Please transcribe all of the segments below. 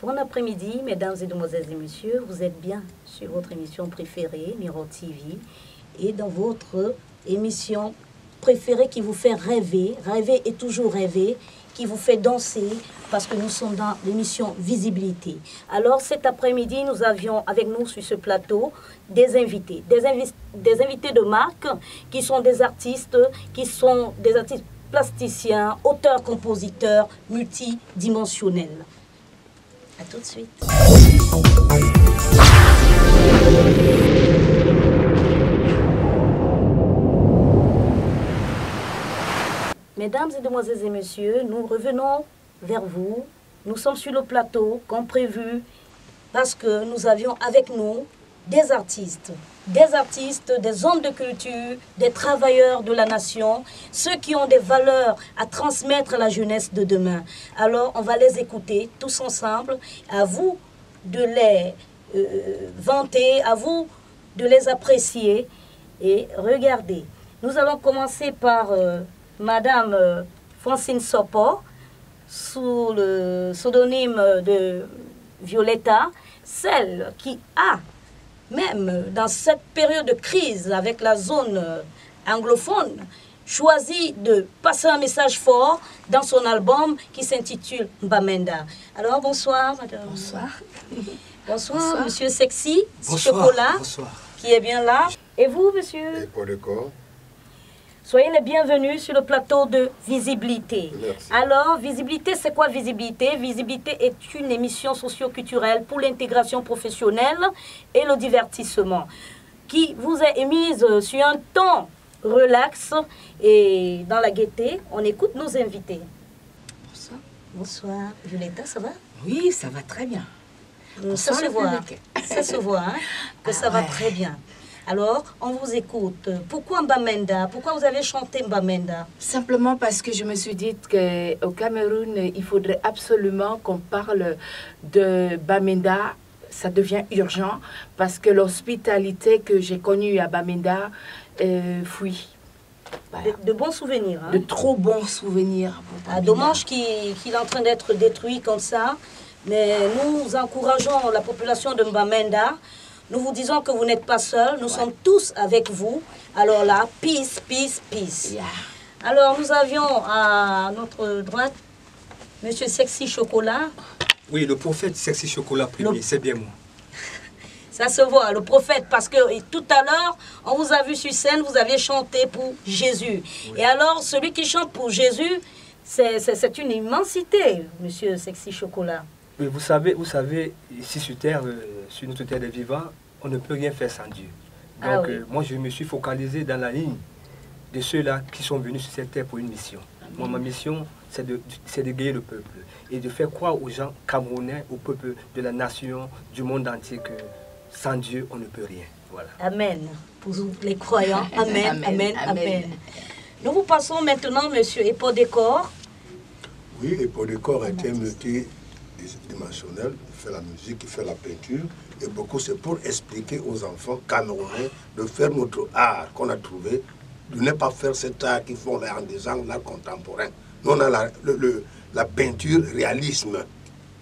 Bon après-midi, mesdames et demoiselles et messieurs, vous êtes bien sur votre émission préférée, Miroir TV, et dans votre émission préférée qui vous fait rêver, rêver et toujours rêver, qui vous fait danser, parce que nous sommes dans l'émission Visibilité. Alors cet après-midi, nous avions avec nous sur ce plateau des invités de marque, qui sont des artistes plasticiens, auteurs, compositeurs, multidimensionnels. A tout de suite. Mesdames et demoiselles et messieurs, nous revenons vers vous. Nous sommes sur le plateau, comme prévu, parce que nous avions avec nous des artistes, des hommes de culture, des travailleurs de la nation, ceux qui ont des valeurs à transmettre à la jeunesse de demain. Alors, on va les écouter tous ensemble. À vous de les vanter, à vous de les apprécier et regarder. Nous allons commencer par Madame Francine Sopo, sous le pseudonyme de Violetta, celle qui a, même dans cette période de crise avec la zone anglophone, choisi de passer un message fort dans son album qui s'intitule Mbamenda. Alors, bonsoir, madame. Bonsoir. Bonsoir, monsieur Sexy, Bonsoir. Chocolat, Bonsoir. qui est bien là. Et vous, monsieur? Et pour le corps. Soyez les bienvenus sur le plateau de Visibilité. Merci. Alors, Visibilité, c'est quoi Visibilité? Visibilité est une émission socio-culturelle pour l'intégration professionnelle et le divertissement qui vous est émise sur un ton relax et dans la gaieté. On écoute nos invités. Bonsoir. Bonsoir. Violetta, ça va? Oui, ça va très bien. Ça se voit. Ça se voit, hein, que ça va ouais. très bien. Alors, on vous écoute. Pourquoi Mbamenda? Pourquoi vous avez chanté Mbamenda? Simplement parce que je me suis dit qu'au Cameroun, il faudrait absolument qu'on parle de Bamenda. Ça devient urgent parce que l'hospitalité que j'ai connue à Bamenda fuit. Voilà. De bons souvenirs. Hein? De trop bons souvenirs. Ah, dommage qu'il est en train d'être détruit comme ça. Mais nous encourageons la population de Mbamenda. Nous vous disons que vous n'êtes pas seuls, nous sommes tous avec vous. Alors là, peace, peace, peace. Yeah. Alors nous avions à notre droite, monsieur Sexy Chocolat. Oui, le prophète Sexy Chocolat premier, c'est bien moi. Ça se voit, le prophète, parce que tout à l'heure, on vous a vu sur scène, vous aviez chanté pour Jésus. Oui. Et alors, celui qui chante pour Jésus, c'est une immensité, monsieur Sexy Chocolat. Oui, vous savez, ici sur Terre, sur notre terre des vivants, on ne peut rien faire sans Dieu. Donc, oui. Moi, je me suis focalisé dans la ligne de ceux-là qui sont venus sur cette terre pour une mission. Moi, ma mission, c'est de guérir le peuple et de faire croire aux gens camerounais, au peuple de la nation, du monde entier, que sans Dieu, on ne peut rien. Voilà. Amen. Pour les croyants, amen, amen, amen. Nous vous passons maintenant, monsieur Epodécor. Oui, Epodécor était multidimensionnel, il fait la musique, il fait la peinture, et beaucoup c'est pour expliquer aux enfants camerounais de faire notre art qu'on a trouvé, de ne pas faire cet art qu'ils font là en disant l'art contemporain. Nous on a la peinture réalisme.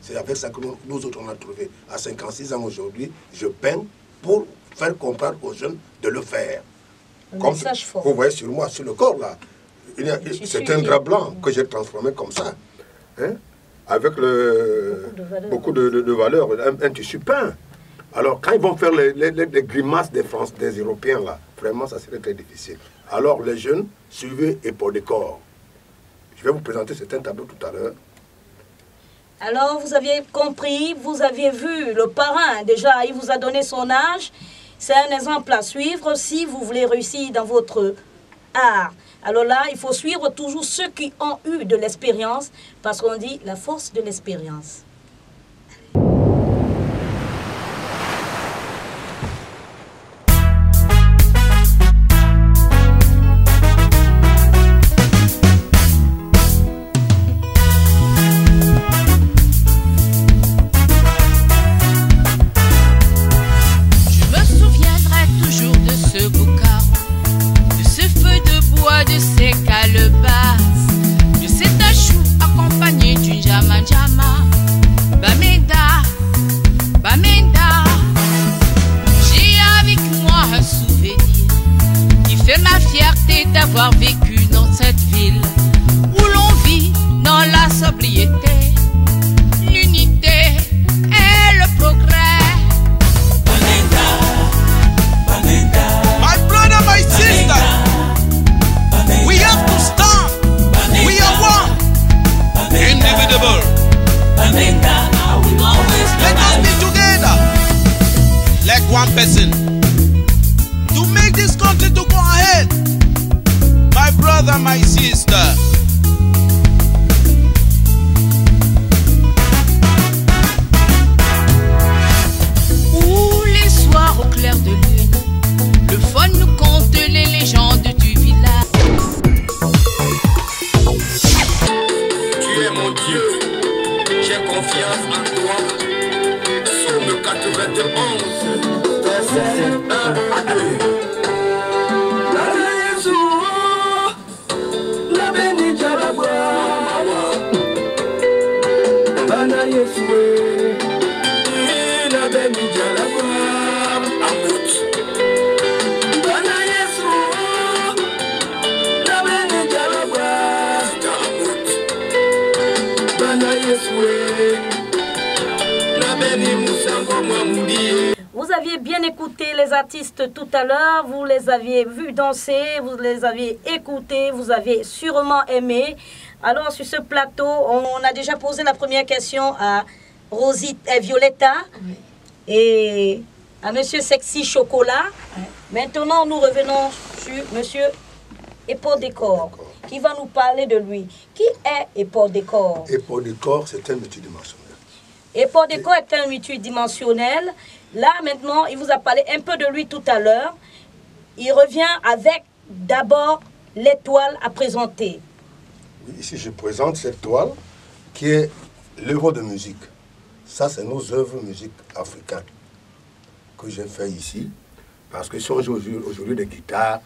C'est avec ça que nous autres on a trouvé. À 56 ans aujourd'hui, je peins pour faire comprendre aux jeunes de le faire. Comme vous voyez sur moi, sur le corps là, c'est un drap blanc que j'ai transformé comme ça. Hein? Avec beaucoup de valeur, un tissu peint. Alors, quand ils vont faire les grimaces des Européens, là, vraiment, ça serait très difficile. Alors, les jeunes, suivez Epodécor. Je vais vous présenter certains tableaux tout à l'heure. Alors, vous aviez compris, vous aviez vu le parrain, déjà, il vous a donné son âge. C'est un exemple à suivre si vous voulez réussir dans votre art. Alors là, il faut suivre toujours ceux qui ont eu de l'expérience, parce qu'on dit la force de l'expérience. De ces tachous accompagnés d'une jama jama. one person to make this country to go ahead. My brother, my sister. Où les soirs au clair de lune, le fun nous conte les légendes du village. Tu es mon Dieu, j'ai confiance en toi. Psaume 91, verset 1 à 2. Vous aviez bien écouté les artistes tout à l'heure, vous les aviez vus danser, vous les aviez écoutés, vous avez sûrement aimé. Alors sur ce plateau, on a déjà posé la première question à Violetta et à Monsieur Sexy Chocolat. Maintenant, nous revenons sur Monsieur Epodécor, qui va nous parler de lui. Qui est Epodécor? Epodécor, c'est un multidimensionnel. Epodécor est un multidimensionnel. Là, maintenant, il vous a parlé un peu de lui tout à l'heure. Il revient avec d'abord l'étoile à présenter. Oui, ici, je présente cette toile qui est l'œuvre de musique. Ça, c'est nos œuvres de musique africaines que j'ai fait ici. Parce que si on joue aujourd'hui des guitares,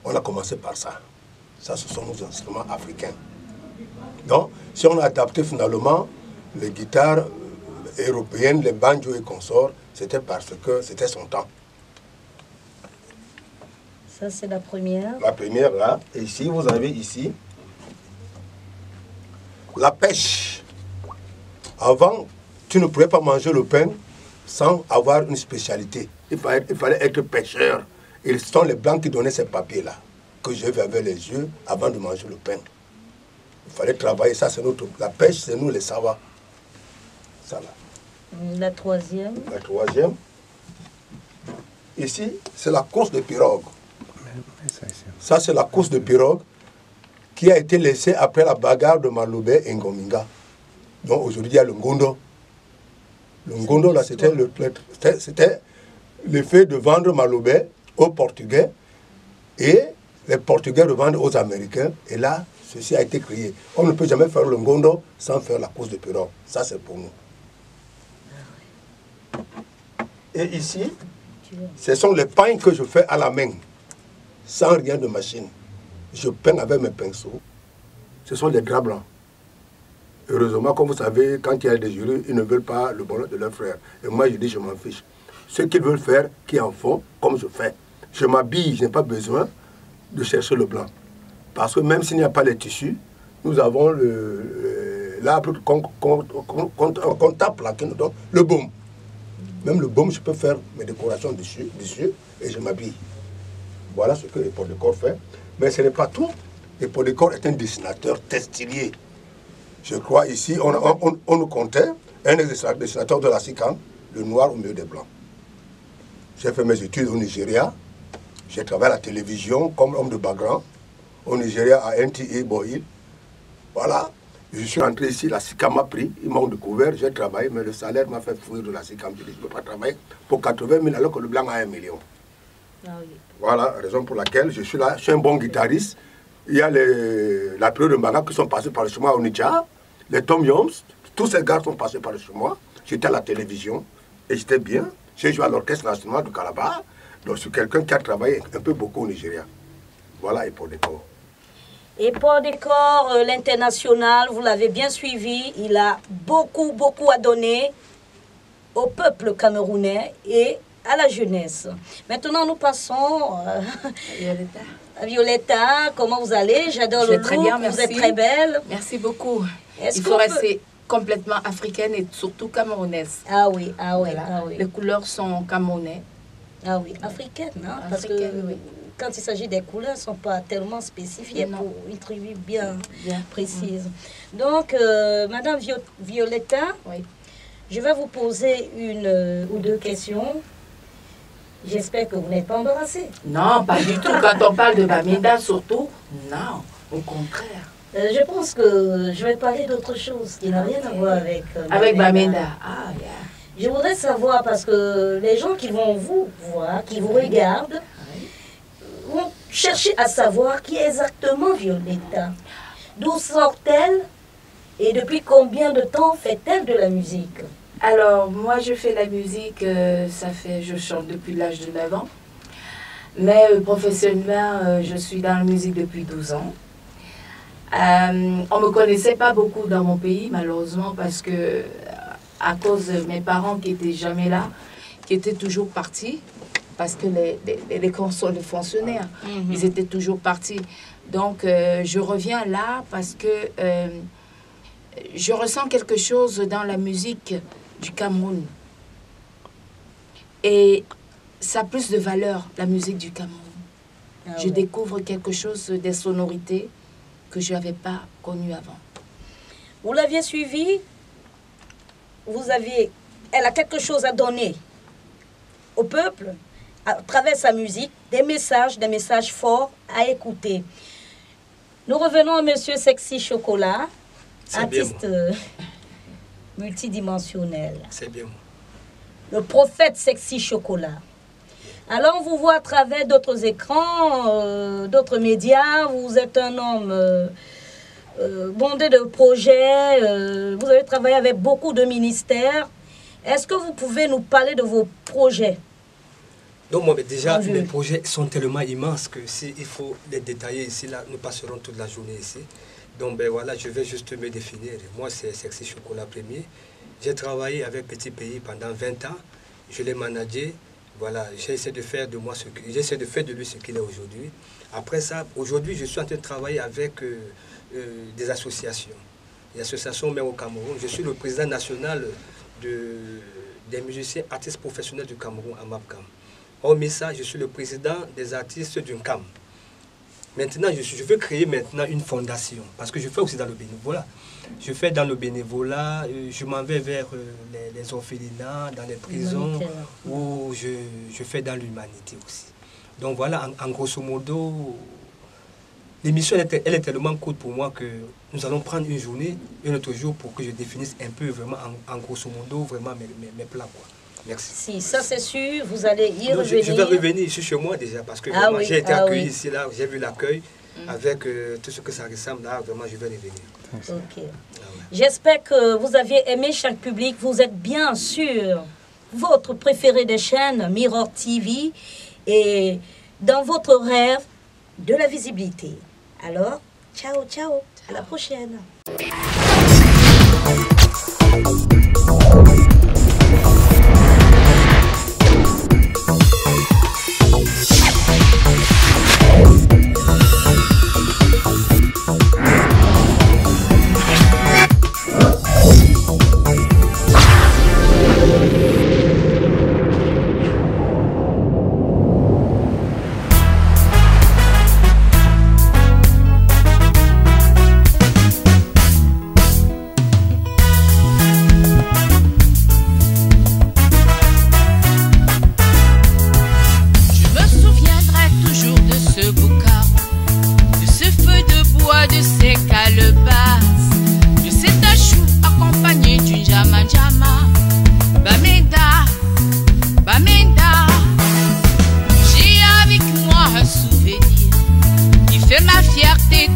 on a commencé par ça. Ça, ce sont nos instruments africains. Donc, si on a adapté finalement les guitares européennes, les banjos et consorts, c'était parce que c'était son temps. Ça, c'est la première. La première, là. Et ici, vous avez ici la pêche. Avant, tu ne pouvais pas manger le pain sans avoir une spécialité. Il fallait être pêcheur. Et ce sont les Blancs qui donnaient ces papiers-là, que j'ai vu avec les yeux avant de manger le pain. Il fallait travailler, ça c'est notre... La pêche, c'est nous les savants. Ça là. La troisième. La troisième. Ici, c'est la course de pirogue. Ça, c'est la course de pirogue qui a été laissée après la bagarre de Malobé et Ngominga. Donc aujourd'hui, il y a le Ngondo. Le Ngondo, là, c'était le fait de vendre Malobé aux Portugais et les Portugais de vendre aux Américains. Et là, ceci a été créé. On ne peut jamais faire le Ngondo sans faire la course de pirogue. Ça, c'est pour nous. Et ici, ce sont les peignes que je fais à la main, sans rien de machine. Je peins avec mes pinceaux. Ce sont des draps blancs. Heureusement, comme vous savez, quand il y a des jurys, ils ne veulent pas le bonheur de leurs frères. Et moi, je dis, je m'en fiche. Ceux qu'ils veulent faire, qui en font, comme je fais. Je m'habille, je n'ai pas besoin de chercher le blanc. Parce que même s'il n'y a pas les tissus, nous avons l'arbre qu'on tape là, qui nous donne le baume. Même le baume, je peux faire mes décorations dessus et je m'habille. Voilà ce que Epodécor fait. Mais ce n'est pas tout. Epodécor est un dessinateur textilier. Je crois ici, on nous comptait un dessinateur de la SICAM, le noir au milieu des blancs. J'ai fait mes études au Nigeria. J'ai travaillé à la télévision comme homme de background. Au Nigeria, à NTA Boyle. Voilà. Je suis rentré ici, la SICAM m'a pris, ils m'ont découvert, j'ai travaillé, mais le salaire m'a fait fuir de la SICAM. Je dis, je ne peux pas travailler pour 80 000 alors que le blanc a 1 million. Ah oui. Voilà, raison pour laquelle je suis là. Je suis un bon guitariste. Il y a la période de Mbaga qui sont passés par le chemin au Niger, les Tom Yoms, tous ces gars sont passés par le chemin. J'étais à la télévision et j'étais bien. J'ai joué à l'Orchestre national de Calabar. Donc je suis quelqu'un qui a travaillé un peu beaucoup au Nigeria. Voilà Epodécor. Epodécor, l'international, vous l'avez bien suivi. Il a beaucoup à donner au peuple camerounais et à la jeunesse. Maintenant, nous passons Violetta. Violetta, comment vous allez? J'adore le look, très bien, vous êtes très belle. Merci beaucoup. Il faut rester complètement africaine et surtout camerounaise. Ah oui, ah oui, voilà. ah oui. Les couleurs sont camerounaises. Ah oui, africaine, hein, parce que oui. Quand il s'agit des couleurs, elles ne sont pas tellement spécifiées pour une tribu bien précise. Donc, Madame Violetta, oui. Je vais vous poser une ou deux questions. J'espère que vous n'êtes pas embarrassé. Non, pas du tout. Quand on parle de Bamenda, surtout, non, au contraire. Je pense que je vais parler d'autre chose qui n'a rien à voir avec Bamenda. Ah, yeah. Je voudrais savoir, parce que les gens qui vont vous voir, qui vous regardent, vont chercher à savoir qui est exactement Violetta. D'où sort-elle et depuis combien de temps fait-elle de la musique? Alors, moi, je fais la musique, je chante depuis l'âge de 9 ans. Mais professionnellement, je suis dans la musique depuis 12 ans. On ne me connaissait pas beaucoup dans mon pays, malheureusement, parce que à cause de mes parents qui n'étaient jamais là, qui étaient toujours partis, parce que les fonctionnaires, ils étaient toujours partis. Donc, je reviens là parce que je ressens quelque chose dans la musique du Cameroun. Et ça a plus de valeur, la musique du Cameroun. Je découvre quelque chose des sonorités que je n'avais pas connues avant. Vous l'aviez suivie, elle a quelque chose à donner au peuple à travers sa musique, des messages forts à écouter. Nous revenons à Monsieur Sexy Chocolat, artiste multidimensionnel. C'est bien moi. Le prophète Sexy Chocolat. Alors on vous voit à travers d'autres écrans, d'autres médias. Vous êtes un homme bondé de projets. Vous avez travaillé avec beaucoup de ministères. Est-ce que vous pouvez nous parler de vos projets? Donc moi, déjà, mes projets sont tellement immenses que s'il faut les détailler ici, là, nous passerons toute la journée ici. Donc ben voilà, je vais juste me définir. Moi, c'est Sexy Chocolat premier. J'ai travaillé avec Petit Pays pendant 20 ans. Je l'ai managé. Voilà, j'essaie de faire de lui ce qu'il est aujourd'hui. Après ça, aujourd'hui, je suis en train de travailler avec des associations. Les associations même au Cameroun. Je suis le président national des musiciens artistes professionnels du Cameroun à MAPCAM. Hormis ça, je suis le président des artistes d'une CAM. Maintenant, je veux créer maintenant une fondation, parce que je fais aussi dans le bénévolat. Je fais dans le bénévolat, je m'en vais vers les orphelinats, dans les prisons, où je fais dans l'humanité aussi. Donc voilà, en grosso modo, l'émission elle est tellement courte pour moi que nous allons prendre une journée, un autre jour, pour que je définisse un peu vraiment, en grosso modo, vraiment mes plats, quoi. Merci. Si, ça c'est sûr, vous allez y revenir. Je vais revenir ici chez moi déjà, parce que j'ai été accueilli ici, là, j'ai vu l'accueil, avec tout ce que ça ressemble, là, vraiment je vais revenir. Ok. J'espère que vous aviez aimé chaque public, vous êtes bien sûr votre préféré des chaînes, Mirror TV, et dans votre rêve de la visibilité. Alors, ciao, ciao, à la prochaine.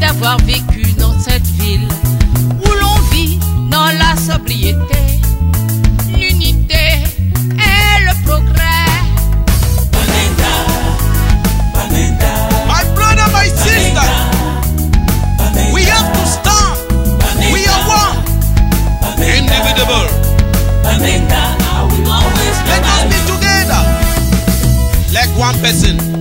D'avoir vécu dans cette ville où l'on vit dans la sobriété, l'unité et le progrès. Bamenda, Bamenda, my brother, my sister, Bamenda, we have to stand, Bamenda, we are one, Bamenda, indivisible. Bamenda, I will always let us be together like one person.